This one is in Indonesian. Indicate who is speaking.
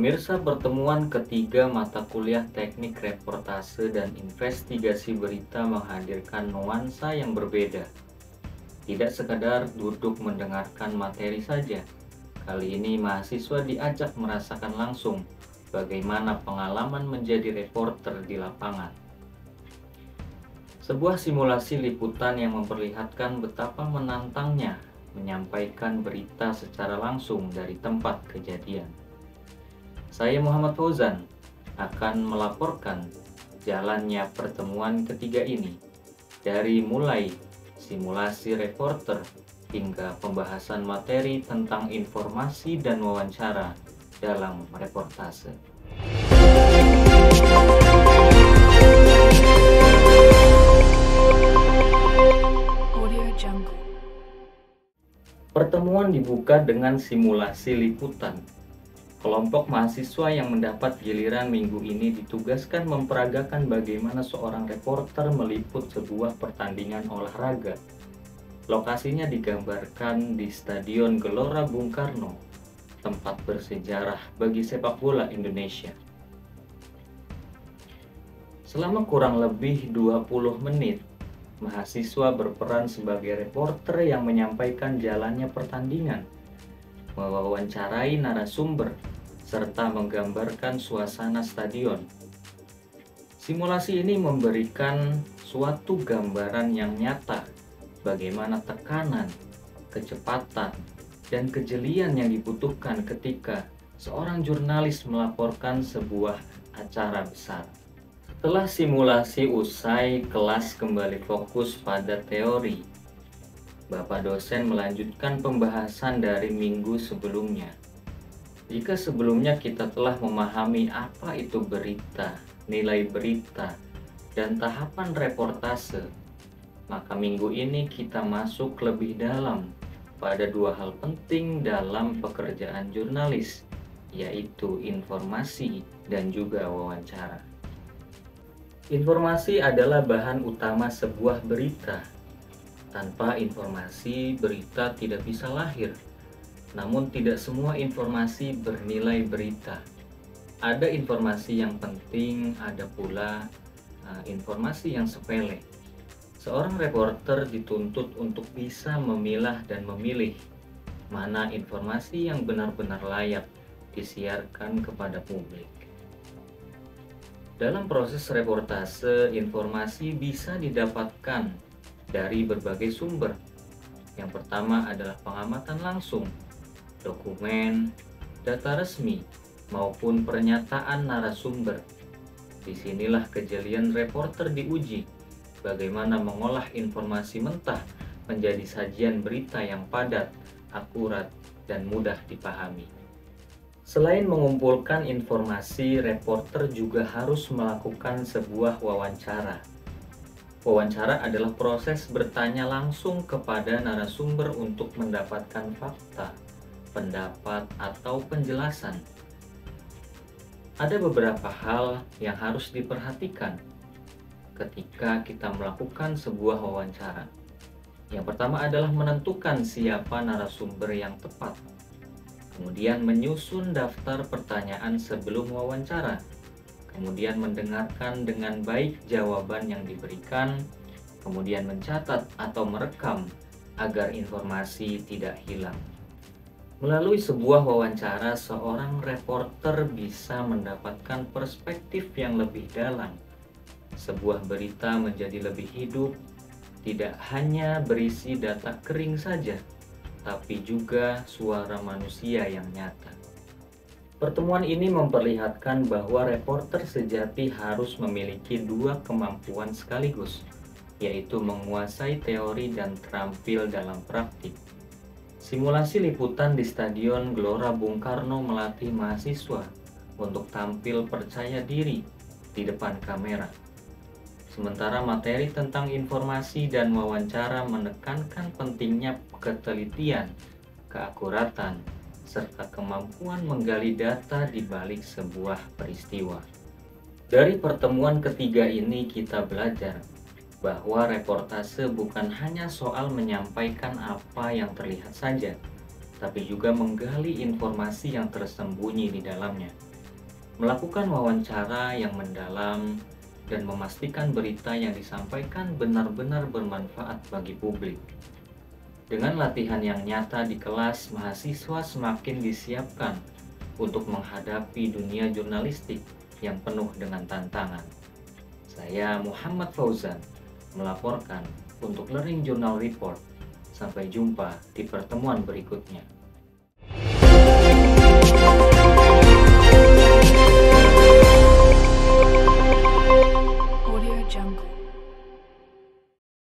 Speaker 1: Pemirsa, pertemuan ketiga mata kuliah Teknik Reportase dan Investigasi Berita menghadirkan nuansa yang berbeda. Tidak sekadar duduk mendengarkan materi saja, kali ini mahasiswa diajak merasakan langsung bagaimana pengalaman menjadi reporter di lapangan. Sebuah simulasi liputan yang memperlihatkan betapa menantangnya menyampaikan berita secara langsung dari tempat kejadian. Saya Muhammad Fauzan akan melaporkan jalannya pertemuan ketiga ini, dari mulai simulasi reporter hingga pembahasan materi tentang informasi dan wawancara dalam reportase. Pertemuan dibuka dengan simulasi liputan. Kelompok mahasiswa yang mendapat giliran minggu ini ditugaskan memperagakan bagaimana seorang reporter meliput sebuah pertandingan olahraga. Lokasinya digambarkan di Stadion Gelora Bung Karno, tempat bersejarah bagi sepak bola Indonesia. Selama kurang lebih 20 menit, mahasiswa berperan sebagai reporter yang menyampaikan jalannya pertandingan, mewawancarai narasumber, serta menggambarkan suasana stadion. Simulasi ini memberikan suatu gambaran yang nyata bagaimana tekanan, kecepatan, dan kejelian yang dibutuhkan ketika seorang jurnalis melaporkan sebuah acara besar. Setelah simulasi usai, kelas kembali fokus pada teori. Bapak dosen melanjutkan pembahasan dari minggu sebelumnya. Jika sebelumnya kita telah memahami apa itu berita, nilai berita, dan tahapan reportase, maka minggu ini kita masuk lebih dalam pada dua hal penting dalam pekerjaan jurnalis, yaitu informasi dan juga wawancara. Informasi adalah bahan utama sebuah berita. Tanpa informasi, berita tidak bisa lahir. Namun tidak semua informasi bernilai berita. Ada informasi yang penting, ada pula informasi yang sepele. Seorang reporter dituntut untuk bisa memilah dan memilih mana informasi yang benar-benar layak disiarkan kepada publik. Dalam proses reportase, informasi bisa didapatkan dari berbagai sumber. Yang pertama adalah pengamatan langsung, dokumen, data resmi, maupun pernyataan narasumber. Disinilah kejelian reporter diuji, bagaimana mengolah informasi mentah menjadi sajian berita yang padat, akurat, dan mudah dipahami. Selain mengumpulkan informasi, reporter juga harus melakukan sebuah wawancara. Wawancara adalah proses bertanya langsung kepada narasumber untuk mendapatkan fakta, pendapat, atau penjelasan. Ada beberapa hal yang harus diperhatikan ketika kita melakukan sebuah wawancara. Yang pertama adalah menentukan siapa narasumber yang tepat. Kemudian menyusun daftar pertanyaan sebelum wawancara. Kemudian mendengarkan dengan baik jawaban yang diberikan. Kemudian mencatat atau merekam agar informasi tidak hilang. Melalui sebuah wawancara, seorang reporter bisa mendapatkan perspektif yang lebih dalam. Sebuah berita menjadi lebih hidup, tidak hanya berisi data kering saja, tapi juga suara manusia yang nyata. Pertemuan ini memperlihatkan bahwa reporter sejati harus memiliki dua kemampuan sekaligus, yaitu menguasai teori dan terampil dalam praktik. Simulasi liputan di Stadion Gelora Bung Karno melatih mahasiswa untuk tampil percaya diri di depan kamera. Sementara materi tentang informasi dan wawancara menekankan pentingnya ketelitian, keakuratan, serta kemampuan menggali data di balik sebuah peristiwa. Dari pertemuan ketiga ini kita belajar bahwa reportase bukan hanya soal menyampaikan apa yang terlihat saja, tapi juga menggali informasi yang tersembunyi di dalamnya. melakukan wawancara yang mendalam, dan memastikan berita yang disampaikan benar-benar bermanfaat bagi publik. Dengan latihan yang nyata di kelas, mahasiswa semakin disiapkan untuk menghadapi dunia jurnalistik yang penuh dengan tantangan. Saya Muhammad Fauzan, melaporkan untuk Learning Journal Report. Sampai jumpa di pertemuan berikutnya.